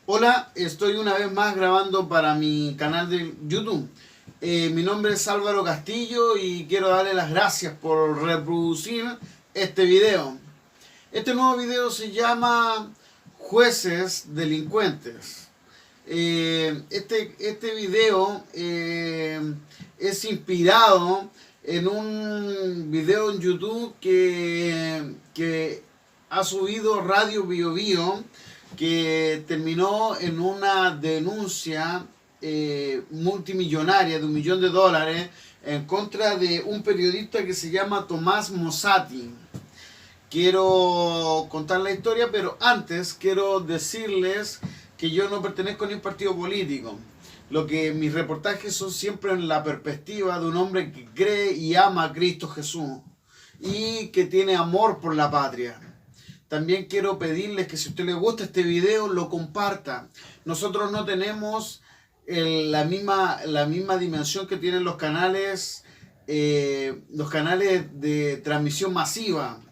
Hola, estoy una vez más grabando para mi canal de YouTube. Mi nombre es Álvaro Castillo y quiero darle las gracias por reproducir este video. Este nuevo video se llama Jueces Delincuentes. Este video es inspirado en un video en YouTube que ha subido Radio Bio Bio, que terminó en una denuncia multimillonaria de $1.000.000 en contra de un periodista que se llama Tomás Mossati. Quiero contar la historia, pero antes quiero decirles que yo no pertenezco a ningún partido político. Mis reportajes son siempre en la perspectiva de un hombre que cree y ama a Cristo Jesús y que tiene amor por la patria. También quiero pedirles que si a usted le gusta este video, lo comparta. Nosotros no tenemos la misma dimensión que tienen los canales de transmisión masiva.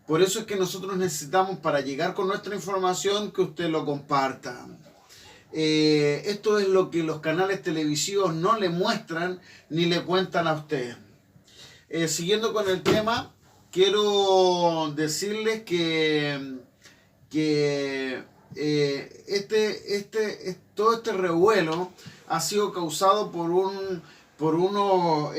Por eso es que nosotros necesitamos, para llegar con nuestra información, que usted lo comparta. Esto es lo que los canales televisivos no le muestran ni le cuentan a usted. Siguiendo con el tema, quiero decirles que todo este revuelo ha sido causado por unos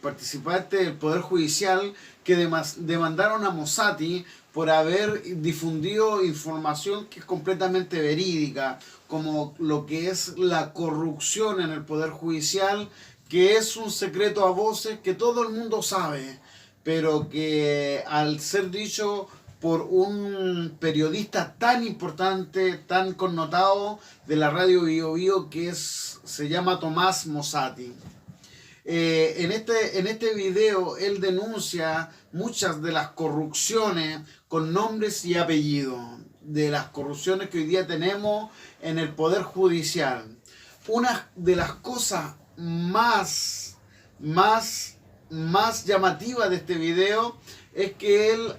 participantes del Poder Judicial que demandaron a Mossati por haber difundido información que es completamente verídica, como lo que es la corrupción en el Poder Judicial, que es un secreto a voces que todo el mundo sabe, pero que al ser dicho por un periodista tan importante, tan connotado de la Radio Bio Bio, se llama Tomás Mossati. En este video él denuncia muchas de las corrupciones con nombres y apellidos, de las corrupciones que hoy día tenemos en el Poder Judicial. Una de las cosas más llamativas de este video es que él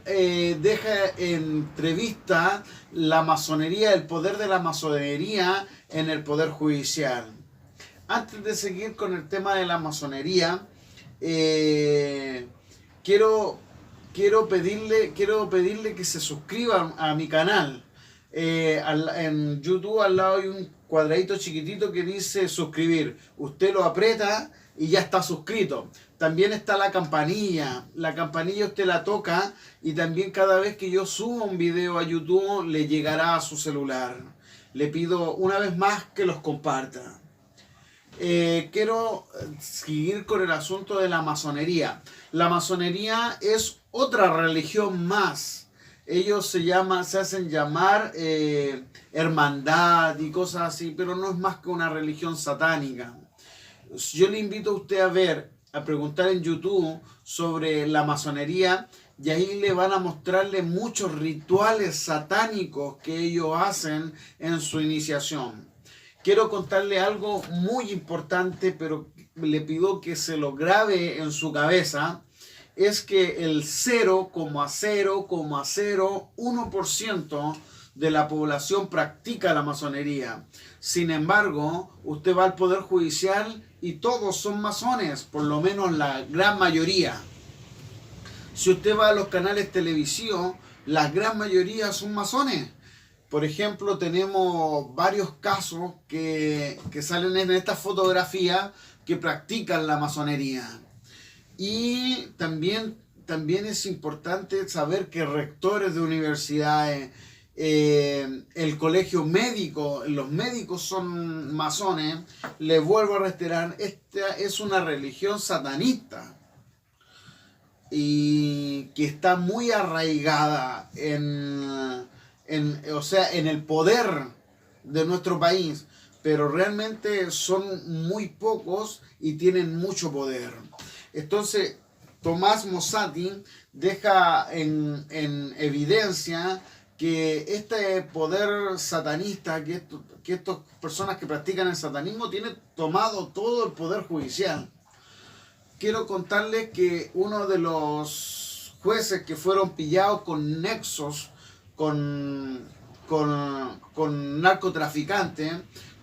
deja entrevista la masonería, el poder de la masonería en el Poder Judicial. Antes de seguir con el tema de la masonería, quiero pedirle que se suscriban a mi canal. En YouTube al lado hay un cuadradito chiquitito que dice suscribir. Usted lo aprieta y ya está suscrito. También está la campanilla. La campanilla usted la toca y también cada vez que yo suba un video a YouTube le llegará a su celular. Le pido una vez más que los comparta. Quiero seguir con el asunto de la masonería. La masonería es otra religión más. Ellos se hacen llamar hermandad y cosas así, pero no es más que una religión satánica. Yo le invito a usted a preguntar en YouTube sobre la masonería, y ahí le van a mostrarle muchos rituales satánicos que ellos hacen en su iniciación. Quiero contarle algo muy importante, pero le pido que se lo grabe en su cabeza. Es que el 0,001% de la población practica la masonería. Sin embargo, usted va al Poder Judicial y todos son masones, por lo menos la gran mayoría. Si usted va a los canales televisivos, la gran mayoría son masones. Por ejemplo, tenemos varios casos que salen en esta fotografía que practican la masonería. Y también es importante saber que rectores de universidades, el colegio médico, los médicos son masones. Les vuelvo a reiterar, esta es una religión satanista y que está muy arraigada en el poder de nuestro país, pero realmente son muy pocos y tienen mucho poder. Entonces, Tomás Mossati deja en evidencia que este poder satanista, que estas personas que practican el satanismo tienen tomado todo el poder judicial. Quiero contarles que uno de los jueces que fueron pillados con nexos con con narcotraficantes,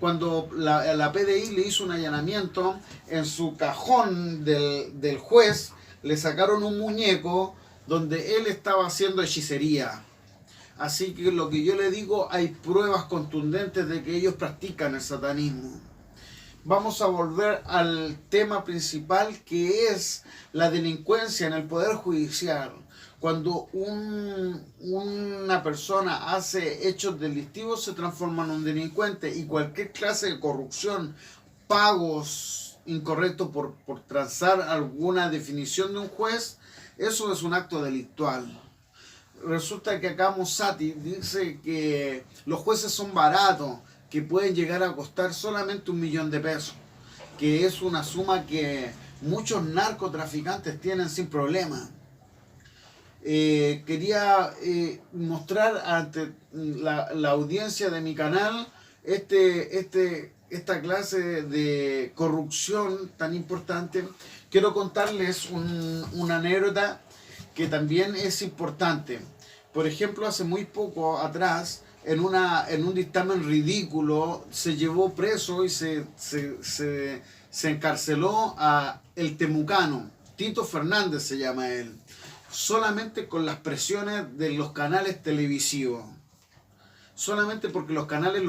cuando la PDI le hizo un allanamiento en su cajón del juez, le sacaron un muñeco donde él estaba haciendo hechicería. Así que lo que yo le digo, hay pruebas contundentes de que ellos practican el satanismo. Vamos a volver al tema principal, que es la delincuencia en el Poder Judicial. Cuando una persona hace hechos delictivos, se transforma en un delincuente, y cualquier clase de corrupción, pagos incorrectos por transar alguna definición de un juez, eso es un acto delictual. Resulta que acá Mossati dice que los jueces son baratos, que pueden llegar a costar solamente 1 millón de pesos, que es una suma que muchos narcotraficantes tienen sin problema. Quería mostrar ante la audiencia de mi canal esta clase de corrupción tan importante. Quiero contarles una anécdota que también es importante. Por ejemplo, hace muy poco atrás, en un dictamen ridículo, se llevó preso y se encarceló a el temucano, Tito Fernández se llama él, solamente con las presiones de los canales televisivos. Solamente porque los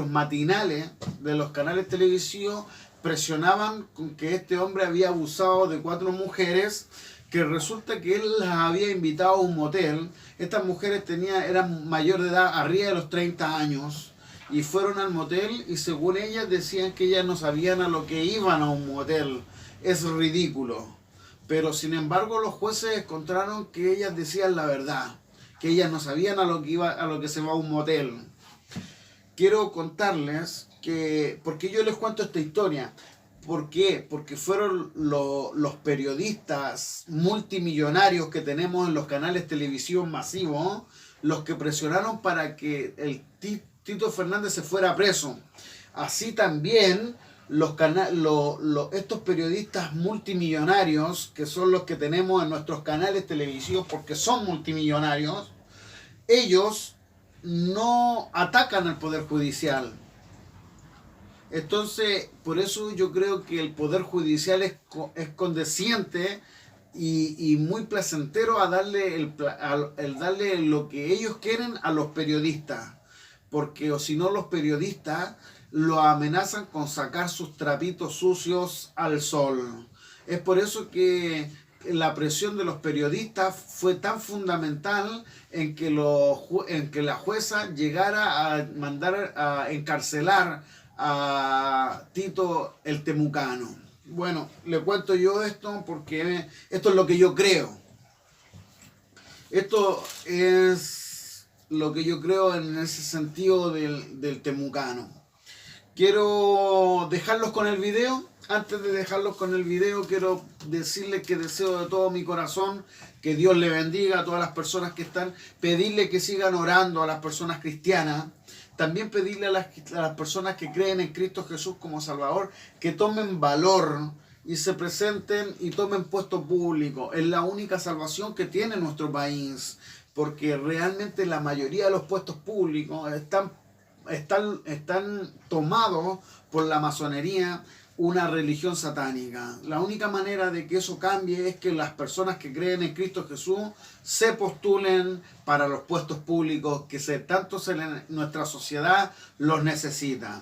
matinales de los canales televisivos presionaban con que este hombre había abusado de 4 mujeres, que resulta que él las había invitado a un motel. Estas mujeres eran mayor de edad, arriba de los 30 años, y fueron al motel, y según ellas decían que ellas no sabían a lo que iban a un motel. Es ridículo. Pero sin embargo los jueces encontraron que ellas decían la verdad, que ellas no sabían a lo que se va a un motel. Quiero contarles que, porque yo les cuento esta historia. ¿Por qué? Porque fueron los periodistas multimillonarios que tenemos en los canales televisivos masivos los que presionaron para que el Tito Fernández se fuera preso. Así también estos periodistas multimillonarios, que son los que tenemos en nuestros canales televisivos porque son multimillonarios, ellos no atacan al Poder Judicial. Entonces, por eso yo creo que el Poder Judicial es condesciente y muy placentero a darle darle lo que ellos quieren a los periodistas. Porque o si no, los periodistas lo amenazan con sacar sus trapitos sucios al sol. Es por eso que la presión de los periodistas fue tan fundamental en que la jueza llegara a mandar a encarcelar a Tito el Temucano. Bueno, le cuento yo esto porque esto es lo que yo creo. Esto es lo que yo creo en ese sentido del Temucano. Quiero dejarlos con el video. Antes de dejarlos con el video, quiero decirles que deseo de todo mi corazón que Dios le bendiga a todas las personas que están. Pedirle que sigan orando a las personas cristianas. También pedirle a las personas que creen en Cristo Jesús como Salvador que tomen valor y se presenten y tomen puesto público. Es la única salvación que tiene nuestro país, porque realmente la mayoría de los puestos públicos están tomados por la masonería, una religión satánica. La única manera de que eso cambie es que las personas que creen en Cristo Jesús se postulen para los puestos públicos que nuestra sociedad los necesita.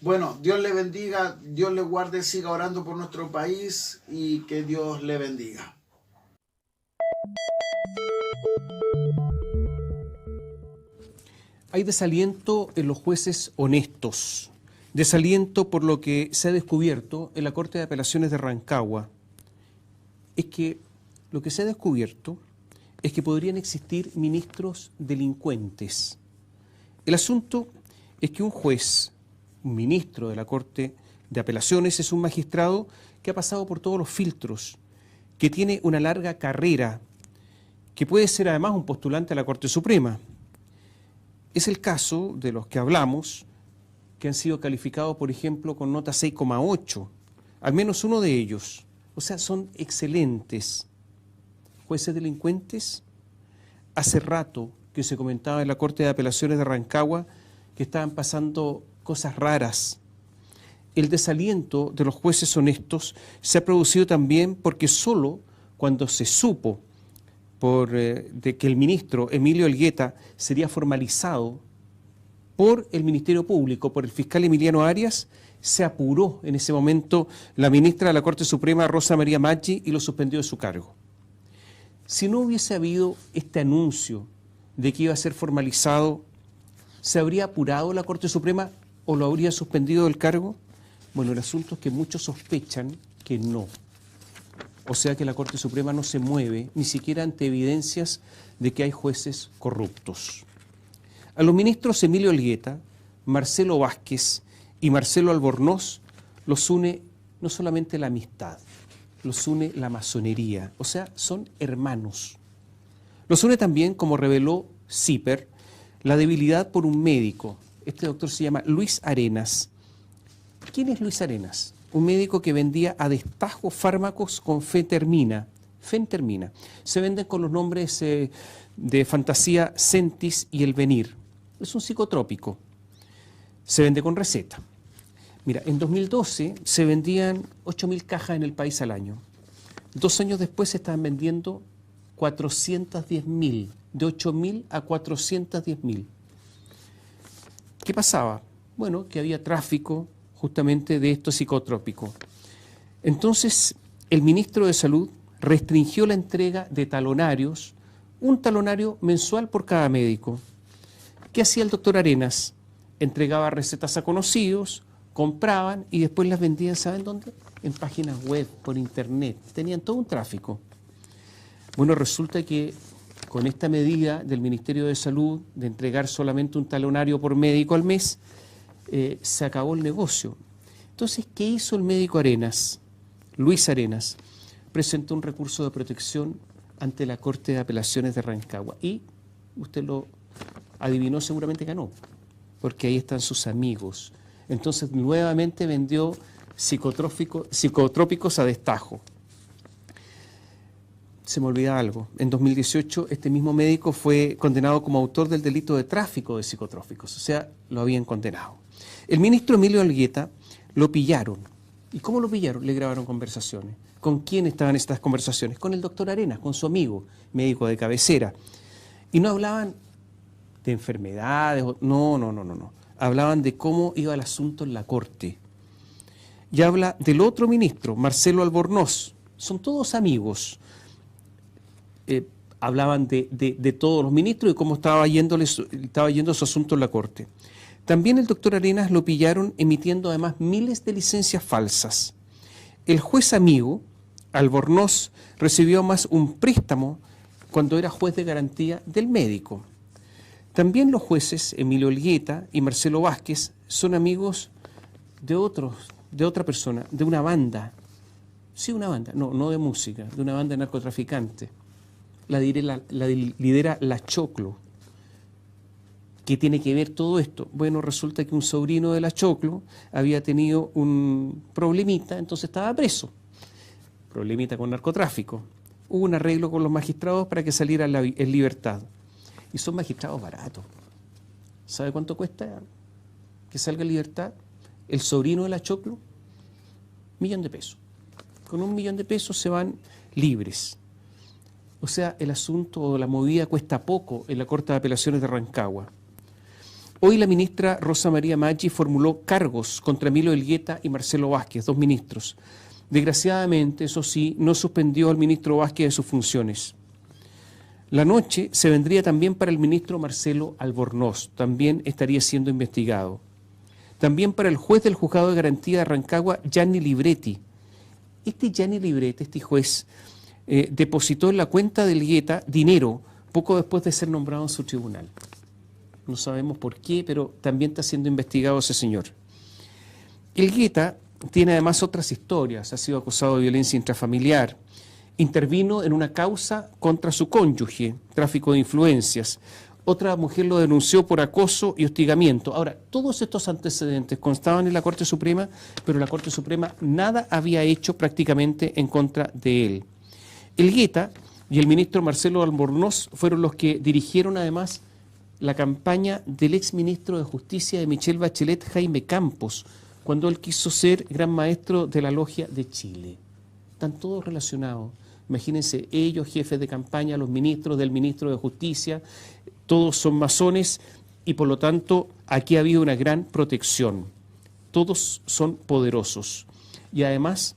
Bueno, Dios le bendiga, Dios le guarde, siga orando por nuestro país y que Dios le bendiga. Hay desaliento en los jueces honestos, desaliento por lo que se ha descubierto en la Corte de Apelaciones de Rancagua. Es que lo que se ha descubierto es que podrían existir ministros delincuentes. El asunto es que un juez, un ministro de la Corte de Apelaciones, es un magistrado que ha pasado por todos los filtros, que tiene una larga carrera, que puede ser además un postulante a la Corte Suprema. Es el caso de los que hablamos, que han sido calificados, por ejemplo, con nota 6,8, al menos uno de ellos. O sea, son excelentes. ¿Jueces delincuentes? Hace rato que se comentaba en la Corte de Apelaciones de Rancagua que estaban pasando cosas raras. El desaliento de los jueces honestos se ha producido también porque solo cuando se supo de que el ministro Emilio Elgueta sería formalizado por el Ministerio Público, por el fiscal Emiliano Arias, se apuró en ese momento la ministra de la Corte Suprema, Rosa María Maggi, y lo suspendió de su cargo. Si no hubiese habido este anuncio de que iba a ser formalizado, ¿se habría apurado la Corte Suprema o lo habría suspendido del cargo? Bueno, el asunto es que muchos sospechan que no. O sea que la Corte Suprema no se mueve ni siquiera ante evidencias de que hay jueces corruptos. A los ministros Emilio Elgueta, Marcelo Vázquez y Marcelo Albornoz los une no solamente la amistad, los une la masonería, o sea, son hermanos. Los une también, como reveló CIPER, la debilidad por un médico. Este doctor se llama Luis Arenas. ¿Quién es Luis Arenas? Un médico que vendía a destajo fármacos con fentermina. Se venden con los nombres de fantasía Centis y El Venir. Es un psicotrópico. Se vende con receta. Mira, en 2012 se vendían 8.000 cajas en el país al año. 2 años después se estaban vendiendo 410.000. De 8.000 a 410.000. ¿Qué pasaba? Bueno, que había tráfico justamente de estos psicotrópicos. Entonces, el ministro de Salud restringió la entrega de talonarios, un talonario mensual por cada médico. ¿Qué hacía el doctor Arenas? Entregaba recetas a conocidos, compraban y después las vendían, ¿saben dónde? En páginas web, por internet. Tenían todo un tráfico. Bueno, resulta que con esta medida del Ministerio de Salud de entregar solamente un talonario por médico al mes, se acabó el negocio. Entonces, ¿qué hizo el médico Arenas? Luis Arenas presentó un recurso de protección ante la Corte de Apelaciones de Rancagua y, usted lo adivinó, seguramente ganó, porque ahí están sus amigos. Entonces, nuevamente vendió psicotrópicos a destajo. Se me olvida algo. En 2018, este mismo médico fue condenado como autor del delito de tráfico de psicotrópicos, o sea, lo habían condenado. El ministro Emilio Elgueta lo pillaron. ¿Y cómo lo pillaron? Le grabaron conversaciones. ¿Con quién estaban estas conversaciones? Con el doctor Arenas, con su amigo, médico de cabecera. Y no hablaban de enfermedades, no. Hablaban de cómo iba el asunto en la Corte. Y habla del otro ministro, Marcelo Albornoz. Son todos amigos. Hablaban de todos los ministros y cómo estaba yendo su asunto en la Corte. También el doctor Arenas lo pillaron emitiendo además miles de licencias falsas. El juez amigo, Albornoz, recibió más un préstamo cuando era juez de garantía del médico. También los jueces Emilio Elgueta y Marcelo Vázquez son amigos de otra persona, de una banda. Sí, una banda, no de música, de una banda de narcotraficantes. La lidera La Choclo. ¿Qué tiene que ver todo esto? Bueno, resulta que un sobrino de La Choclo había tenido un problemita, entonces estaba preso. Problemita con narcotráfico. Hubo un arreglo con los magistrados para que saliera en libertad. Y son magistrados baratos. ¿Sabe cuánto cuesta que salga en libertad el sobrino de La Choclo? 1.000.000 de pesos. Con 1.000.000 de pesos se van libres. O sea, el asunto o la movida cuesta poco en la Corte de Apelaciones de Rancagua. Hoy la ministra Rosa María Maggi formuló cargos contra Emilio Elgueta y Marcelo Vázquez, 2 ministros. Desgraciadamente, eso sí, no suspendió al ministro Vázquez de sus funciones. La noche se vendría también para el ministro Marcelo Albornoz, también estaría siendo investigado. También para el juez del Juzgado de Garantía de Rancagua, Gianni Libretti. Este Gianni Libretti, este juez, depositó en la cuenta de Elgueta dinero poco después de ser nombrado en su tribunal. No sabemos por qué, pero también está siendo investigado ese señor. Elgueta tiene además otras historias. Ha sido acusado de violencia intrafamiliar. Intervino en una causa contra su cónyuge, tráfico de influencias. Otra mujer lo denunció por acoso y hostigamiento. Ahora, todos estos antecedentes constaban en la Corte Suprema, pero la Corte Suprema nada había hecho prácticamente en contra de él. Elgueta y el ministro Marcelo Albornoz fueron los que dirigieron además la campaña del exministro de Justicia de Michelle Bachelet, Jaime Campos, cuando él quiso ser gran maestro de la Logia de Chile. Están todos relacionados. Imagínense, ellos, jefes de campaña, los ministros del ministro de Justicia, todos son masones y por lo tanto aquí ha habido una gran protección. Todos son poderosos y además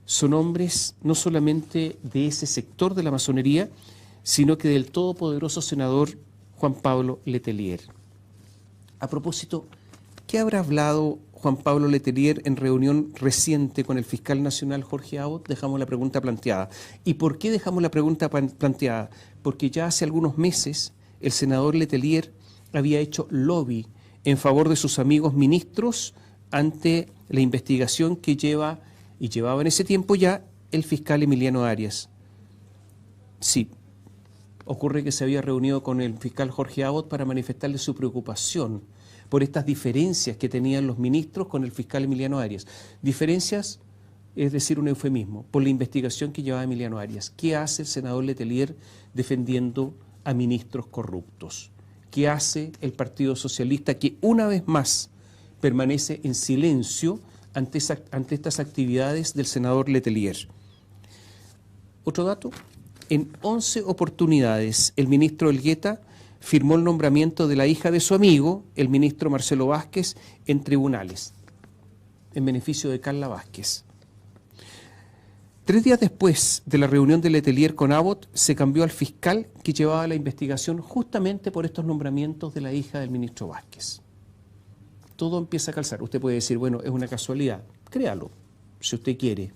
son hombres no solamente de ese sector de la masonería, sino que del todopoderoso senador Juan Pablo Letelier. A propósito, ¿qué habrá hablado Juan Pablo Letelier en reunión reciente con el fiscal nacional Jorge Abbott? Dejamos la pregunta planteada. ¿Y por qué dejamos la pregunta planteada? Porque ya hace algunos meses el senador Letelier había hecho lobby en favor de sus amigos ministros ante la investigación que llevaba en ese tiempo ya el fiscal Emiliano Arias. Sí, ocurre que se había reunido con el fiscal Jorge Abbott para manifestarle su preocupación por estas diferencias que tenían los ministros con el fiscal Emiliano Arias. Diferencias, es decir, un eufemismo, por la investigación que llevaba Emiliano Arias. ¿Qué hace el senador Letelier defendiendo a ministros corruptos? ¿Qué hace el Partido Socialista que una vez más permanece en silencio ante estas actividades del senador Letelier? Otro dato, en 11 oportunidades el ministro Elgueta firmó el nombramiento de la hija de su amigo, el ministro Marcelo Vázquez, en tribunales, en beneficio de Carla Vázquez. 3 días después de la reunión de Letelier con Abbott, se cambió al fiscal que llevaba la investigación justamente por estos nombramientos de la hija del ministro Vázquez. Todo empieza a calzar. Usted puede decir, bueno, es una casualidad. Créalo, si usted quiere.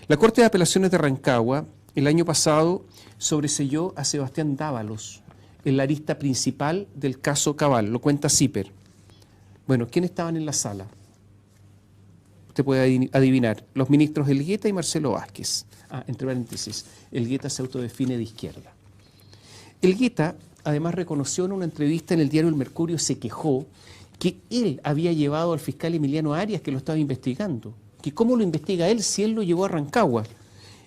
La Corte de Apelaciones de Rancagua, el año pasado, sobreseyó a Sebastián Dávalos en la arista principal del caso Cabal, lo cuenta Zipper. Bueno, ¿quiénes estaban en la sala? Usted puede adivinar, los ministros Elgueta y Marcelo Vázquez. Entre paréntesis, Elgueta se autodefine de izquierda. Elgueta, además, reconoció en una entrevista en el diario El Mercurio, se quejó que él había llevado al fiscal Emiliano Arias, que lo estaba investigando. Que cómo lo investiga él si él lo llevó a Rancagua.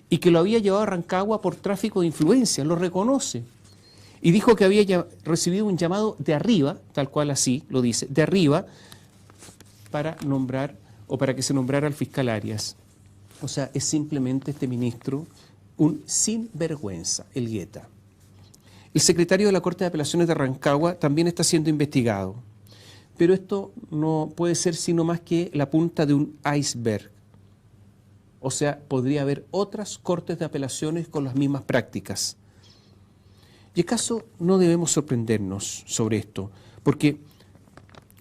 Y que lo había llevado a Rancagua por tráfico de influencia, lo reconoce. Y dijo que había recibido un llamado de arriba, tal cual así lo dice, de arriba, para nombrar o para que se nombrara al fiscal Arias. O sea, es simplemente este ministro un sinvergüenza, Elgueta. El secretario de la Corte de Apelaciones de Rancagua también está siendo investigado. Pero esto no puede ser sino más que la punta de un iceberg. O sea, podría haber otras cortes de apelaciones con las mismas prácticas. Y acaso no debemos sorprendernos sobre esto, porque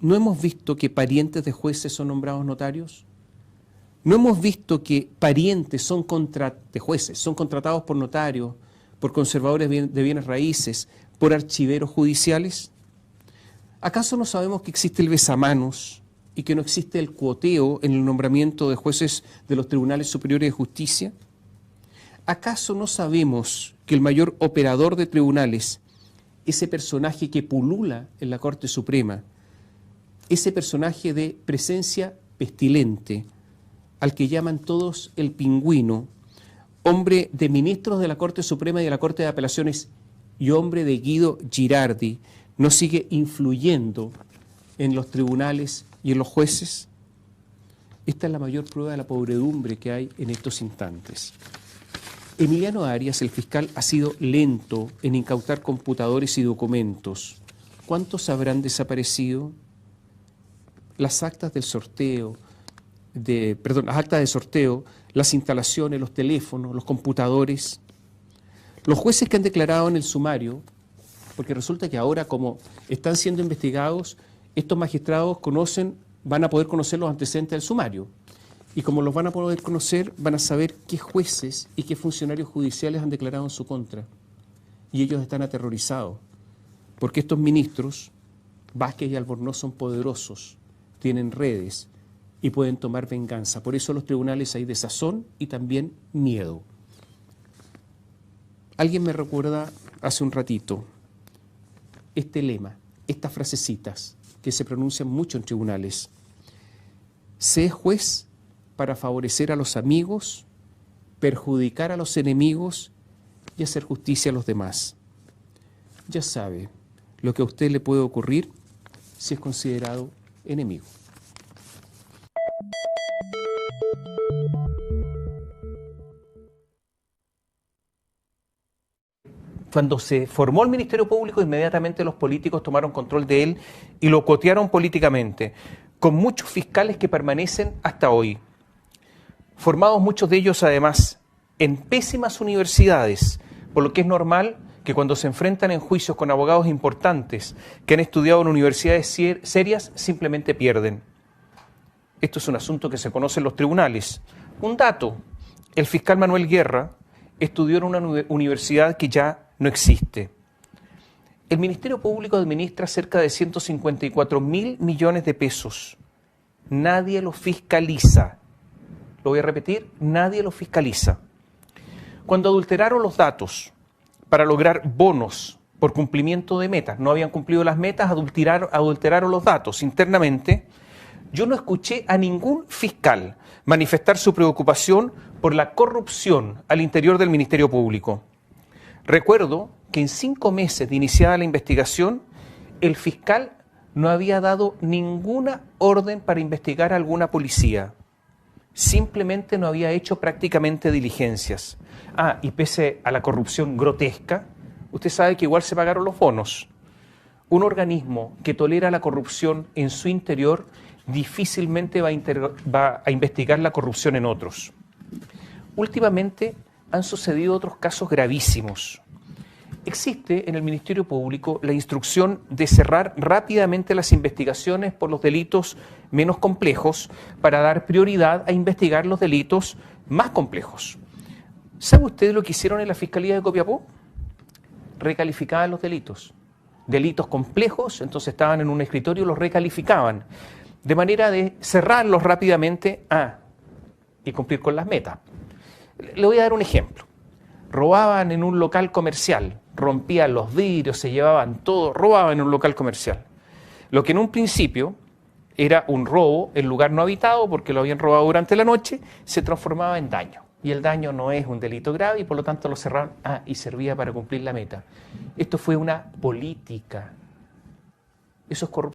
¿no hemos visto que parientes de jueces son nombrados notarios? ¿No hemos visto que parientes de jueces son contratados por notarios, por conservadores de bienes raíces, por archiveros judiciales? ¿Acaso no sabemos que existe el besamanos y que no existe el cuoteo en el nombramiento de jueces de los tribunales superiores de justicia? ¿Acaso no sabemos que el mayor operador de tribunales, ese personaje que pulula en la Corte Suprema, ese personaje de presencia pestilente, al que llaman todos el pingüino, hombre de ministros de la Corte Suprema y de la Corte de Apelaciones y hombre de Guido Girardi, no sigue influyendo en los tribunales y en los jueces? Esta es la mayor prueba de la podredumbre que hay en estos instantes. Emiliano Arias, el fiscal, ha sido lento en incautar computadores y documentos. ¿Cuántos habrán desaparecido? Las actas del sorteo, las actas de sorteo, las instalaciones, los teléfonos, los computadores. Los jueces que han declarado en el sumario, porque resulta que ahora, como están siendo investigados, estos magistrados van a poder conocer los antecedentes del sumario. Y como los van a poder conocer, van a saber qué jueces y qué funcionarios judiciales han declarado en su contra. Y ellos están aterrorizados, porque estos ministros, Vázquez y Albornoz, son poderosos, tienen redes y pueden tomar venganza. Por eso en los tribunales hay desazón y también miedo. Alguien me recuerda hace un ratito este lema, estas frasecitas que se pronuncian mucho en tribunales. Sé juez para favorecer a los amigos, perjudicar a los enemigos y hacer justicia a los demás. Ya sabe, lo que a usted le puede ocurrir si es considerado enemigo. Cuando se formó el Ministerio Público, inmediatamente los políticos tomaron control de él y lo cotearon políticamente, con muchos fiscales que permanecen hasta hoy, formados muchos de ellos además en pésimas universidades, por lo que es normal que cuando se enfrentan en juicios con abogados importantes que han estudiado en universidades serias, simplemente pierden. Esto es un asunto que se conoce en los tribunales. Un dato, el fiscal Manuel Guerra estudió en una universidad que ya no existe. El Ministerio Público administra cerca de 154.000 millones de pesos. Nadie lo fiscaliza. Lo voy a repetir, nadie lo fiscaliza. Cuando adulteraron los datos para lograr bonos por cumplimiento de metas, no habían cumplido las metas, adulteraron los datos internamente, yo no escuché a ningún fiscal manifestar su preocupación por la corrupción al interior del Ministerio Público. Recuerdo que en 5 meses de iniciada la investigación, el fiscal no había dado ninguna orden para investigar a alguna policía. Simplemente no había hecho prácticamente diligencias. Y pese a la corrupción grotesca, usted sabe que igual se pagaron los bonos. Un organismo que tolera la corrupción en su interior difícilmente va a investigar la corrupción en otros. Últimamente han sucedido otros casos gravísimos. Existe en el Ministerio Público la instrucción de cerrar rápidamente las investigaciones por los delitos menos complejos para dar prioridad a investigar los delitos más complejos. ¿Sabe usted lo que hicieron en la Fiscalía de Copiapó? Recalificaban los delitos. Delitos complejos, entonces estaban en un escritorio y los recalificaban, de manera de cerrarlos rápidamente y cumplir con las metas. Le voy a dar un ejemplo. Robaban en un local comercial, rompían los vidrios, se llevaban todo, robaban en un local comercial. Lo que en un principio era un robo en lugar no habitado, porque lo habían robado durante la noche, se transformaba en daño. Y el daño no es un delito grave y por lo tanto lo cerraron y servía para cumplir la meta. Esto fue una política. Eso es corrupción.